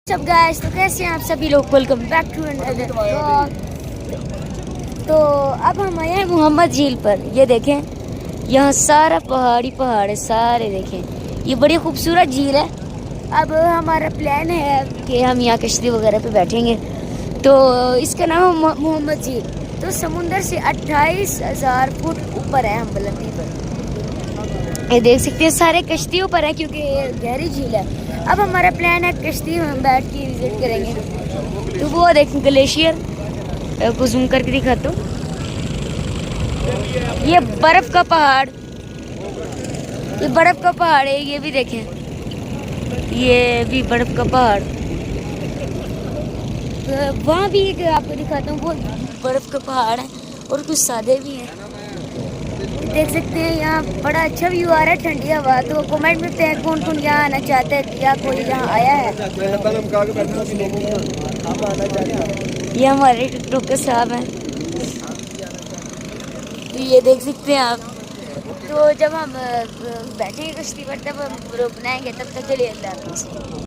सब गाइस, तो कैसे हैं आप सभी लोग। Welcome back to another vlog. तो अब हम आए हैं मोहम्मद झील पर। ये देखें, यहाँ सारा पहाड़ है, सारे देखें। ये बड़ी खूबसूरत झील है। अब हमारा प्लान है कि हम यहाँ कश्ती वगैरह पे बैठेंगे। तो इसका नाम है मोहम्मद झील। तो समुंदर से 28,000 फुट ऊपर है हम बुलंदी पर। ये देख सकते हैं, सारे कश्तियों पर है क्योंकि ये गहरी झील है। अब हमारा प्लान है कश्ती में हम बैठ के विजिट करेंगे। तो वो देखें ग्लेशियर को जूम करके दिखाता हूँ। ये बर्फ का पहाड़, ये बर्फ का पहाड़ है। ये भी देखें, ये भी बर्फ का पहाड़। वहाँ भी एक आपको दिखाता हूँ, वो बर्फ का पहाड़ है और कुछ सादे भी हैं। देख सकते हैं यहाँ बड़ा अच्छा व्यू आ रहा है, ठंडी हवा। तो कमेंट में बताएं कौन कौन यहाँ आना चाहता है या कोई यहाँ आया है। ये हमारे टिकटॉकर साहब हैं। तो ये देख सकते हैं आप। तो जब हम बैठेंगे कश्ती पर तब हम बनाएंगे। तब तक के लिए अल्लाह हाफ़िज़।